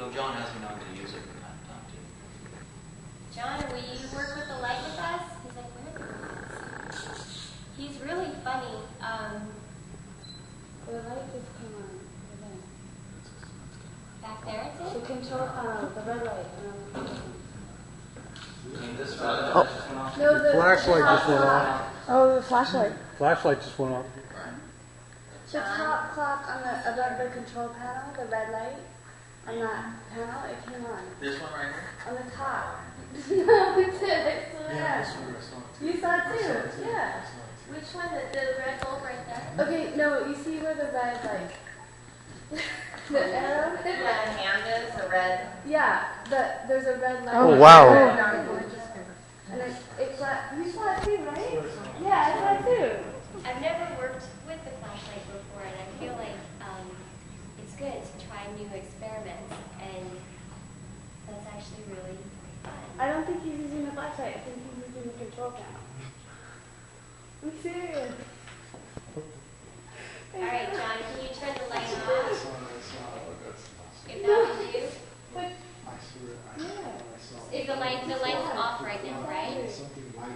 know, John has me not going to use it from time to time, too. John, will you work with the light with us? He's like, where are the lights? He's really funny. The light just came on. Back there, it's The it? control panel, the red light. Oh. No, the Flashlight just went off. Oh, the flashlight. Flashlight just went off. The top clock on above the control panel, the red light, on that panel, it came on. This one right here? On the top. No, it did. I swear. Yeah, this one I saw too. You saw it too? Yeah. Which one? The red bulb right there? Okay, no, you see where the red, like, the arrow? The hand is the red. Yeah, there's a red light. Oh, wow. And it's you saw it too, right? Yeah, I saw it too. I've never worked with the flashlight before, and I feel like it's good to try new experiments, and that's actually really fun. I don't think he's using the flashlight. I think he's using the control panel. I'm serious. All right, John, can you turn the light off? If that was you? If the light's off right now, right?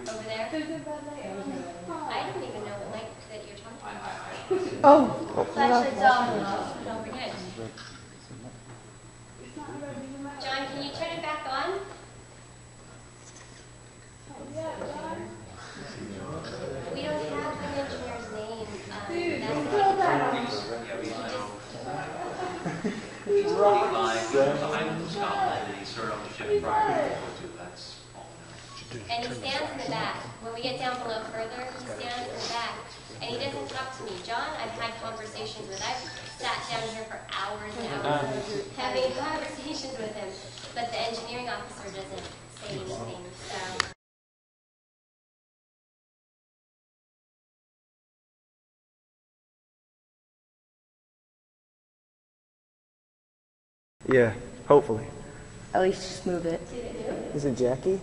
Over there? There's a red light on. I don't even know what light that you're talking about. Oh. Flashlight's off. Don't forget. It's not red, it's not. John, can you turn it back on? Yeah, John. We don't have the engineer's name. Dude, That's control panel. He's 45, behind Scotland, and he's served on the ship prior to that's all. And he stands in the back. When we get down below further, he stands in the back. And he doesn't talk to me. John, I've had conversations with. I've sat down here for hours and hours having conversations with him. But the engineering officer doesn't say anything. So. Yeah, hopefully. At least just move it. Is it Jackie?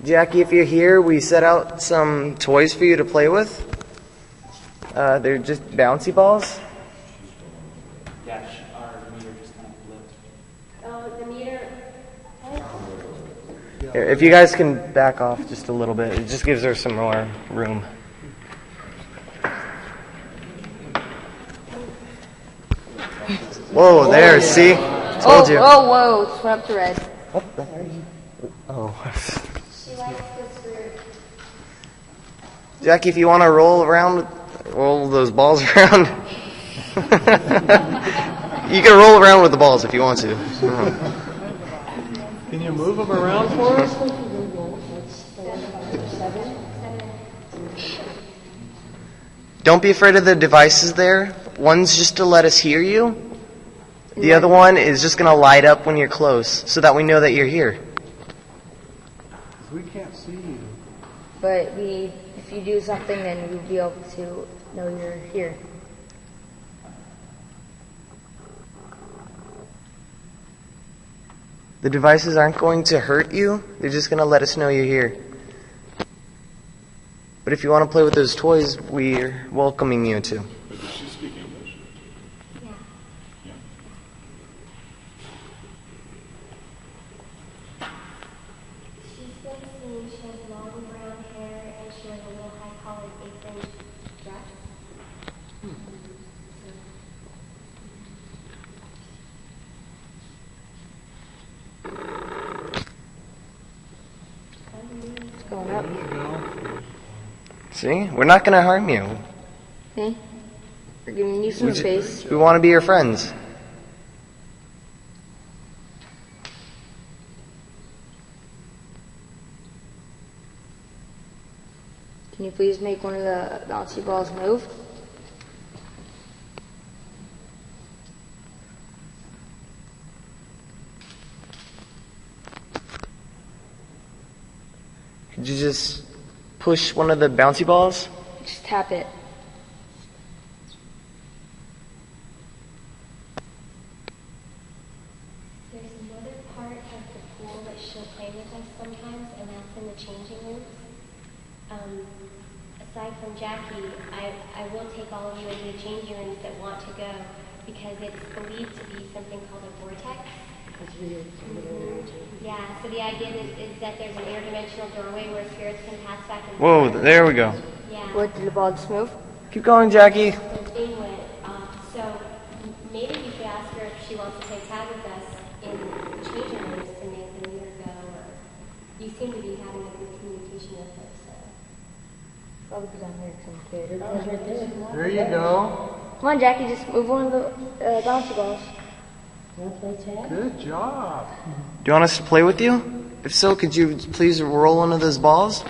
Jackie, if you're here, we set out some toys for you to play with. They're just bouncy balls. Yeah, our meter just kind of flipped. Oh, the meter. Here, if you guys can back off just a little bit, it just gives her some more room. Whoa, there, see? Told you. Oh, whoa, went up to red. What the heck? Oh. She likes this group. Jackie, if you want to roll those balls around. You can roll around with the balls if you want to. Can you move them around for us? Don't be afraid of the devices there. One's just to let us hear you. The other one is just going to light up when you're close so that we know that you're here. We can't see you. But if you do something, then we'll be able to know you're here. The devices aren't going to hurt you. They're just going to let us know you're here. But if you want to play with those toys, we're welcoming you to. But does she speak English? Yeah. Yeah. She's 15, she has long brown hair, and she has a little high-collared apron dress. It's going up. See? We're not going to harm you. See? We're giving you some space. We want to be your friends. Can you please make one of the bouncy balls move? Could you just push one of the bouncy balls? Just tap it. There's another part of the pool that she'll play with us sometimes, and that's in the changing rooms. Aside from Jackie, I will take all of you into the changing rooms that want to go. because it's believed to be something called a vortex. Yeah, so the idea is that there's an interdimensional doorway where spirits can pass back and Whoa, forth. there we go. Yeah. What, did the ball just move? Keep going, Jackie. The thing went off. So maybe you could ask her if she wants to play tag with us in changing rooms to make the meter go. Or you seem to be having a good communication with her, so. Probably because I'm here some kid. There you go. Come on, Jackie, just move one of the bouncy balls. Good job. Do you want us to play with you? If so, could you please roll one of those balls?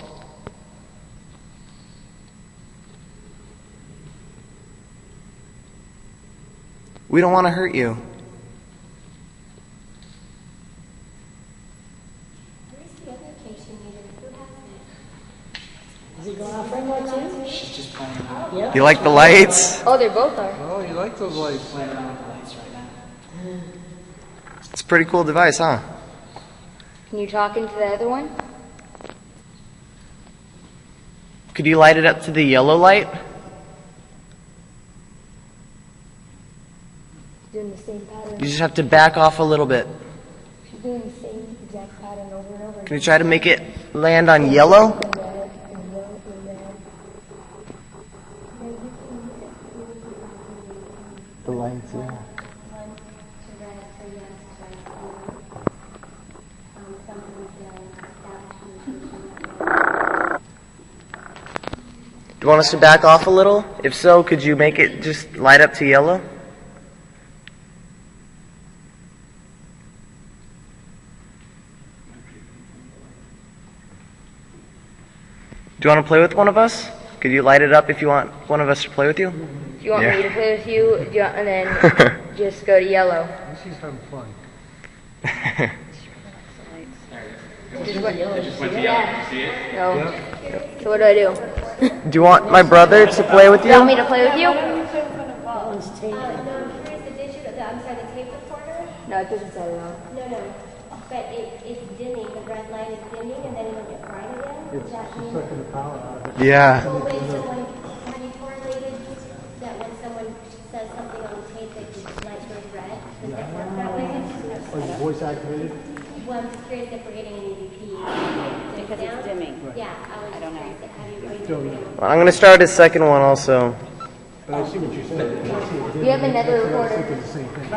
We don't want to hurt you. Where's the other occasion meter? Who has it? Is it going off right now too? She's just playing around, You like the lights? Oh, they both are. Oh, you like those lights? playing around with the lights right now. It's a pretty cool device, huh? Can you talk into the other one? Could you light it up to the yellow light? Doing the same pattern. You just have to back off a little bit. She's doing the same exact pattern over and over. Can you try to make it land on yellow? And red, and red, and red. The lights, yeah. One to red for yes, right? Something's Do you want us to back off a little? If so, could you make it just light up to yellow? Do you want to play with one of us? Could you light it up if you want one of us to play with you? Do you want Yeah. me to play with you? Do you want, and then just go to yellow. She's having fun. Just went, It just went to yellow. You see it? no. So what do I do? Do you want my brother to play with Do you want me you? to play with you? no, here's the digital, I'm sorry, the tape recorder? No, it doesn't say no. No. But it's dimming, the red light is dimming, and then it'll get bright again? Does that mean? Sucking the power out of it. Yeah. Well, when someone, have you correlated that when someone says something on the tape that the light goes red? Does that work that way? Like voice activated? Well, I'm just curious if we're getting any repeat. Because it's dimming. Yeah, I was don't know. curious if have you Don't raised know. it? Well, I'm going to start a second one also. But I see what you're saying. We have another recorder. Thinking the same thing.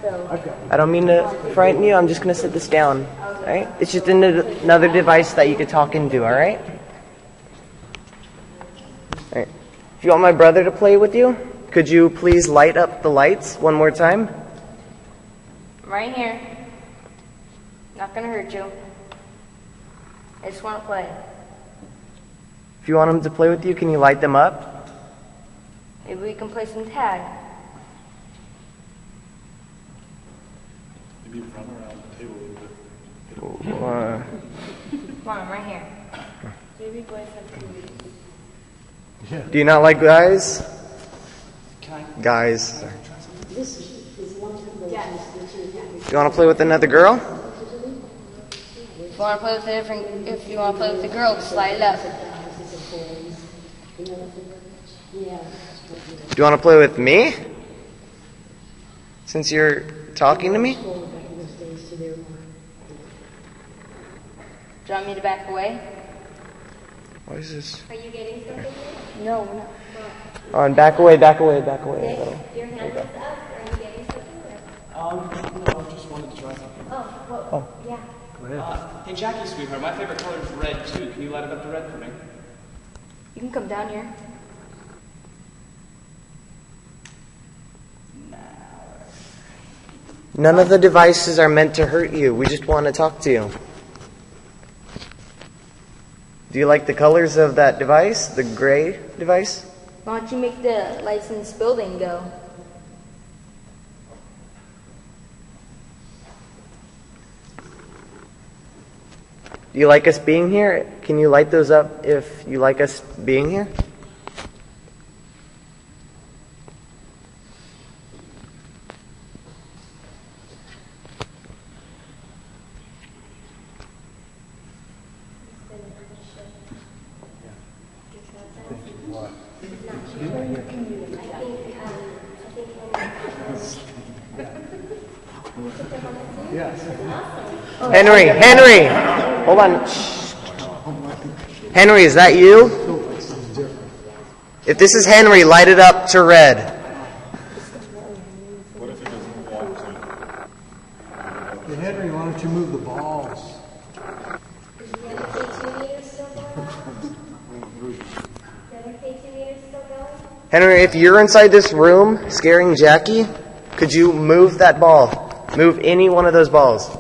So I've got I don't mean to frighten you. I'm just going to sit this down. All right? It's just another device that you could talk into, all right? All right. If you want my brother to play with you, could you please light up the lights one more time? right here. Not gonna hurt you. I just want to play. If you want him to play with you, can you light them up? Maybe we can play some tag. maybe run around the table a little bit. Or, Come on, I'm right here. Baby boys have cooties. Yeah. do you not like guys? Can I? Guys. This is one of those. Yeah. Do you want to play with another girl? If you want to play with a different, if you want to play with the girl, slide it up. Yeah. Do you want to play with me? Since you're talking to me? Do you want me to back away? What is this? Are you getting something? No, we're not. On, back away, back away, back away. a little. Your hand is up. Are you getting something? No, I just wanted to try something. Yeah. Go ahead. Hey, Jackie, sweetheart, my favorite color is red, too. Can you light it up to red for me? You can come down here. None of the devices are meant to hurt you. We just want to talk to you. Do you like the colors of that device? The gray device? Why don't you make the licensed building go? Do you like us being here? Can you light those up if you like us being here? Yes. Henry! Hold on. Shh. Henry, is that you? If this is Henry, light it up to red. What if he doesn't want to? Hey, Henry, why don't you move the balls? Is the other K2 meter still going? The other K2 meter still going? Henry, if you're inside this room scaring Jackie, could you move that ball? Move any one of those balls.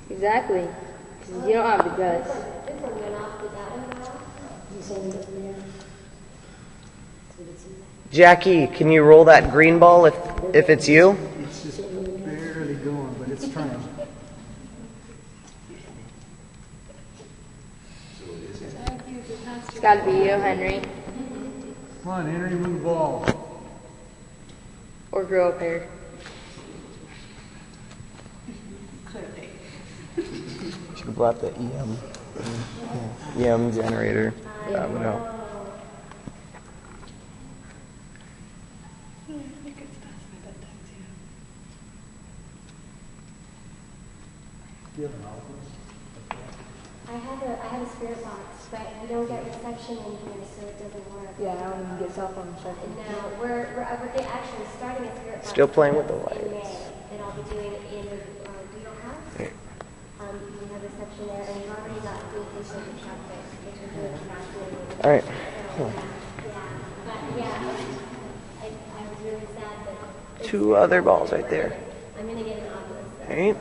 Exactly. 'Cause you don't have the guts. This one went off, did that one go off? Jackie, can you roll that green ball if it's you? It's just barely going, but it's trying. It's got to be you, Henry. Come on, Henry, move the ball. Or grow a pair. Should have brought the EM generator. That would help. I have a spirit box, but we don't get reception in here, so it doesn't work. Yeah, I don't even get cell phone reception. No, we're actually starting a spirit box. Still playing with the in lights. May that I'll be doing in the wheelhouse. We have reception there, and we've already got communication with traffic, which is really fascinating. All right. So, but yeah, I was really sad that Two other balls right there. I'm gonna get an Oculus. All right.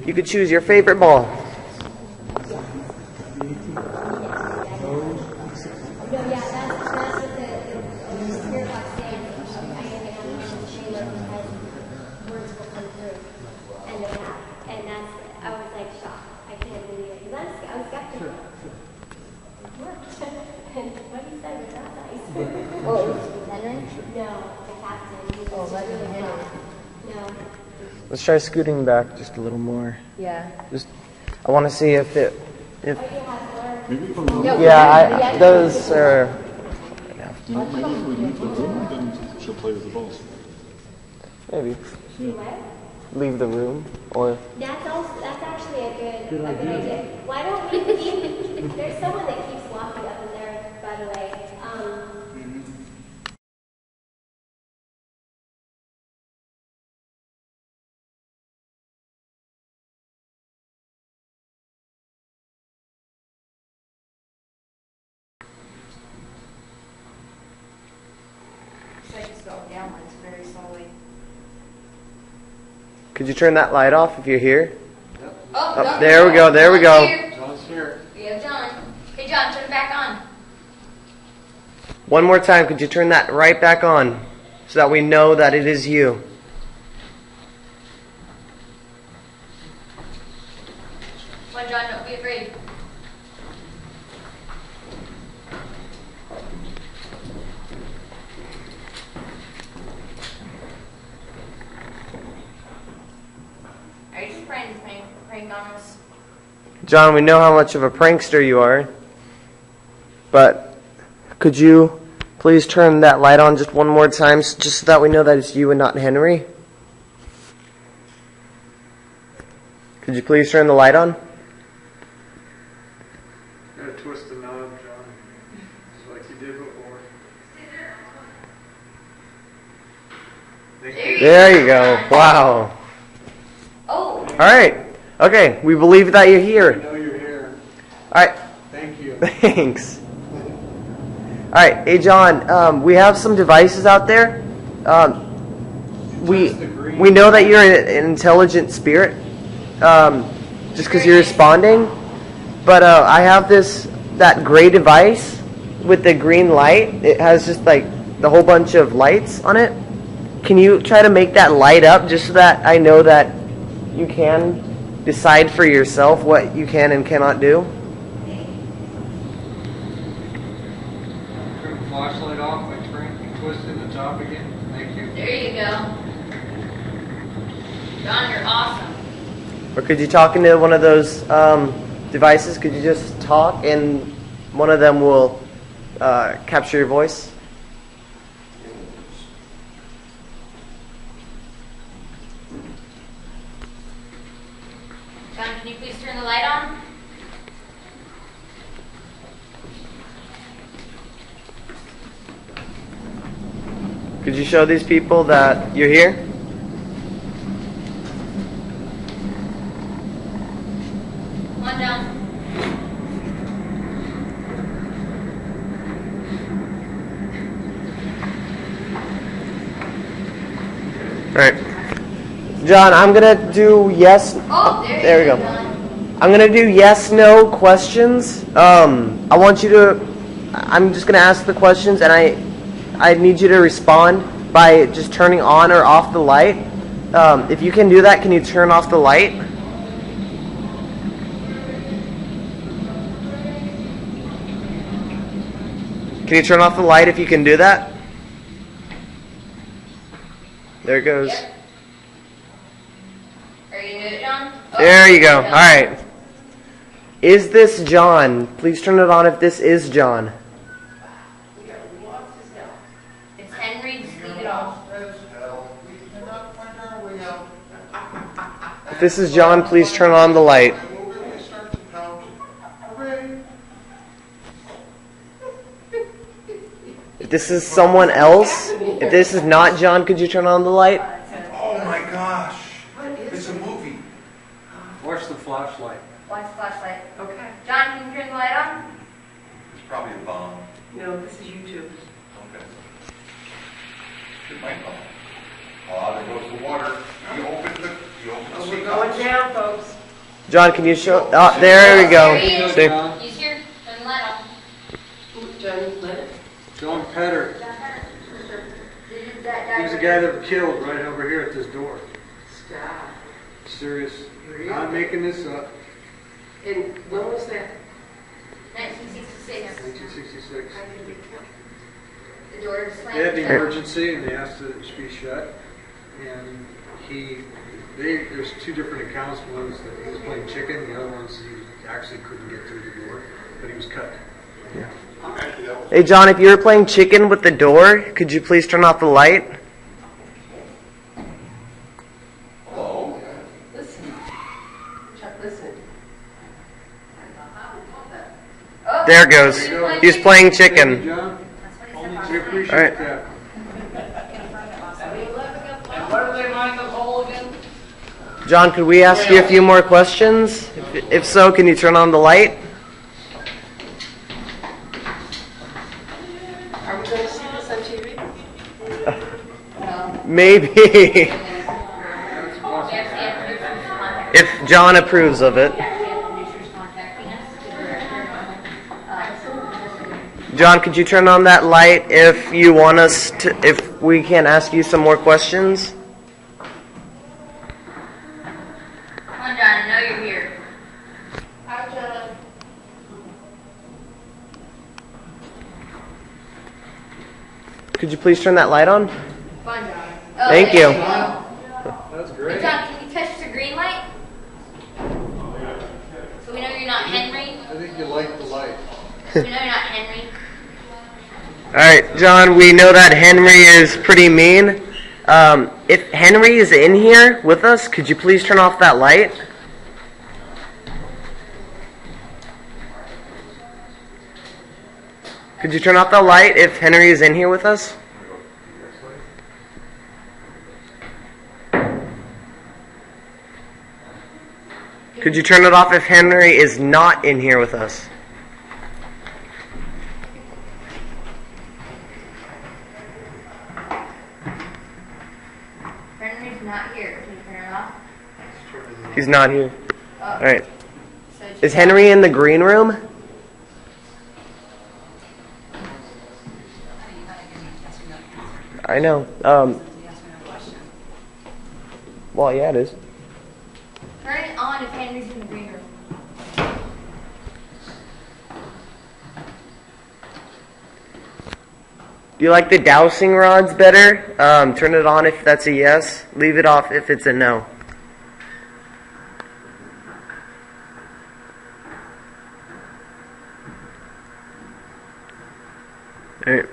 You could choose your favorite ball. No, yeah, that's what the spirit box stands. I didn't have the chamber because words will come through, and they have. And I was like shocked. I can't believe it because I was skeptical. It worked. And what he said was not nice. Oh, it was Henry? No, the captain. He was that really was Henry. shocked. No. Let's try scooting back just a little more. Yeah. I want to see if Oh, you have more. No, yeah, those are. Maybe we leave the room, then she'll play with the balls. Maybe What? leave the room or. That's actually a good idea. Why don't we keep, there's someone that keeps walking up in there, by the way. Could you turn that light off if you're here? Oh, Oh, there we go. There we go. John's here. We have John. Hey, John, turn it back on. One more time. Could you turn that right back on so that we know that it is you? Come on, John, don't be afraid. Are you just prank on us? John, we know how much of a prankster you are, but could you please turn that light on just one more time just so that we know that it's you and not Henry? Could you please turn the light on? Gotta twist the knob, John. Just like you did before. There you go. Wow. Oh, All right. Okay, we believe that you're I here. know you're here. All right. Thank you. Thanks. All right. Hey, John, we have some devices out there. We know that you're an intelligent spirit, just because you're responding. But I have that gray device with the green light. It has just like the whole bunch of lights on it. Can you try to make that light up just so that I know that you can decide for yourself what you can and cannot do? Turn the flashlight off by twisting the top again. Thank you. there you go. John, you're awesome. Or could you talk into one of those devices? Could you just talk and one of them will capture your voice? can you please turn the light on? Could you show these people that you're here? Come on, John. All right. John, I'm going to do yes. Oh, There we go. I'm going to do yes, no questions. I want you to, I'm just going to ask the questions, and I need you to respond by just turning on or off the light. If you can do that, can you turn off the light? Can you turn off the light if you can do that? There it goes. Yep. Are you gonna do it, John? Oh, There you go. All right. Is this John? Please turn it on if this is John. It's Henry. Just leave it off. If this is John, please turn on the light. If this is someone else, if this is not John, could you turn on the light? Oh my gosh. It's a movie. Watch the flashlight. Watch the flashlight. Okay. John, can you turn the light on? It's probably a bomb. No, this is YouTube. Okay. It might bomb. Oh, there goes the water. You opened the We're going down, folks. John, can you show? Oh, there we go. There he is. See? He's here. Turn the light on. Johnny, let it. John Petter. He's the guy that was killed right over here at this door. Stop. Serious. Not making this up. And when was that? 1966. 1966. The door slammed. They had an shut. emergency and they asked it to be shut. And there's two different accounts. One is that he was playing chicken. The other one's he actually couldn't get through the door, but he was cut. Yeah. Hey, John, if you were playing chicken with the door, could you please turn off the light? Hello? Listen. Chuck, listen. Oh, There it goes. He's playing Thank you, chicken. John. That's what he said. We appreciate All right. that. And where do they mine the coal again? John, could we ask you a few more questions? If so, can you turn on the light? Are we going to see this on TV? Maybe. If John approves of it. John, could you turn on that light if you want us to, if we can ask you some more questions? Come on, John. I know you're here. Hi, John. Could you please turn that light on? Come on, John. Oh, Thank there you. go. That's Hey, great. John, can you touch the green light? So we know you're not Henry. I think you like the light. So we know you're not Henry. All right, John, we know that Henry is pretty mean. If Henry is in here with us, could you please turn off that light? Could you turn off the light if Henry is in here with us? Could you turn it off if Henry is not in here with us? Henry's not here. Can you turn it off? He's not here. Oh. All right. So Is Henry in the green room? I know. Well, yeah, it is. turn it on if Henry's in the green room. Do you like the dowsing rods better? Turn it on if that's a yes. Leave it off if it's a no. Alright,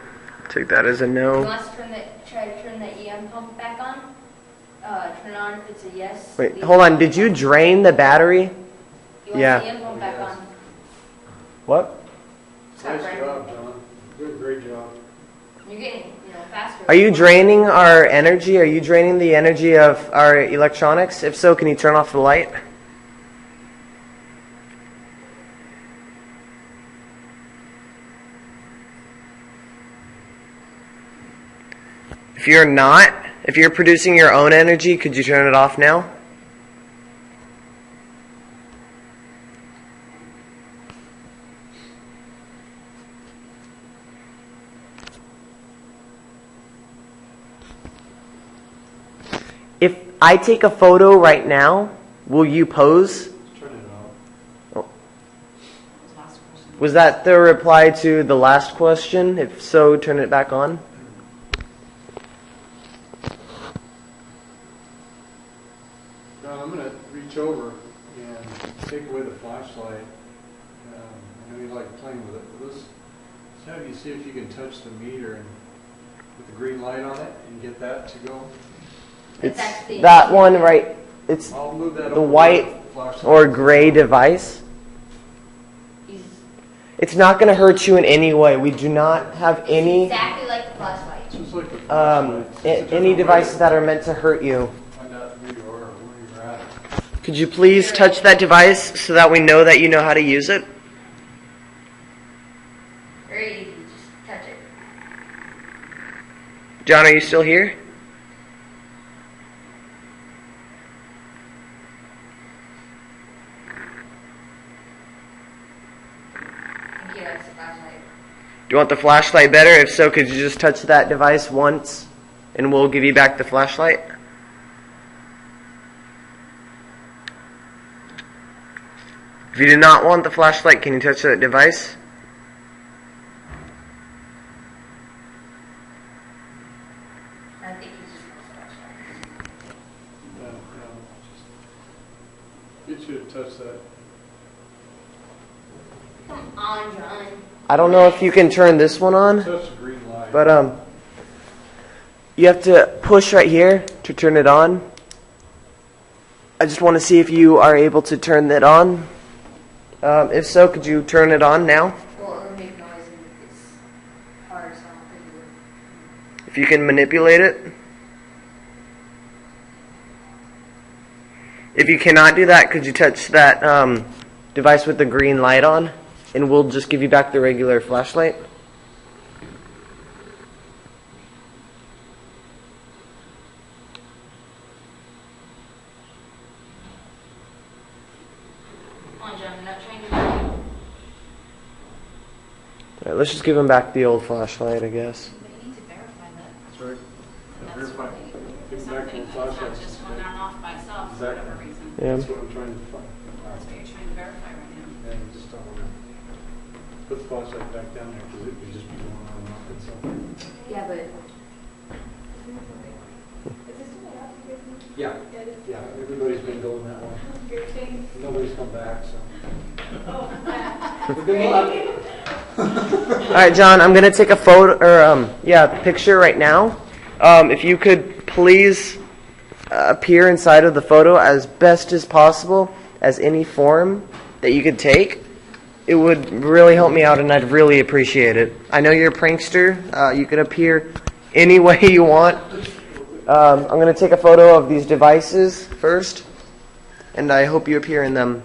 take that as a You no. want us to try to turn the EM pump back on? Turn it on if it's a yes. Wait, hold on. Did you drain the battery? You want Yeah. the emblem back on? What? Nice job, John. Good, great job. You're getting, faster. Are you draining our energy? Are you draining the energy of our electronics? If so, can you turn off the light? If you're not, if you're producing your own energy, could you turn it off now? If I take a photo right now, will you pose? Turn it off. Was that the reply to the last question? If so, turn it back on. John, I'm going to reach over and take away the flashlight. I know you like playing with it. Let's have you see if you can touch the meter and with the green light on it and get that to go. It's that one right. It's I'll move that the over white to the flashlight. or gray device. It's not going to hurt you in any way. We do not have any Exactly like the flashlight. Just like the flashlight. It's a any different devices way that are meant to hurt you. to find out who you are or where you're at. Could you please touch that device so that we know that you know how to use it? Very easy. Just touch it. John, are you still here? He likes the flashlight. Do you want the flashlight better? If so, could you just touch that device once and we'll give you back the flashlight? If you do not want the flashlight, can you touch that device? I think he just wants the flashlight. Just get you to touch that. Come on, John. I don't know if you can turn this one on, Touch the green light. but you have to push right here to turn it on. I just want to see if you are able to turn that on. If so, could you turn it on now? Or make noise and it's hard, so I don't think it would. If you can manipulate it. If you cannot do that, could you touch that device with the green light on? And we'll just give you back the regular flashlight. Come on, John. I'm not trying to. All right, let's just give him back the old flashlight, I guess. They need to verify that. That's right. That's Verify. what Give them back to the something, it's flashlight. not just going on off by itself for Exactly. whatever reason. Yeah. That's what I'm trying to find. That's what you're trying to verify right now. And just don't want to put the flashlight back down there because it could just be going on and off itself. Yeah, but Yeah. Yeah, everybody's been going that way. Nobody's come back, so. Good luck. All right, John, I'm going to take a photo, or picture right now. If you could please appear inside of the photo as best as possible, as any form that you could take. It would really help me out, and I'd really appreciate it. I know you're a prankster. You can appear any way you want. I'm going to take a photo of these devices first, and I hope you appear in them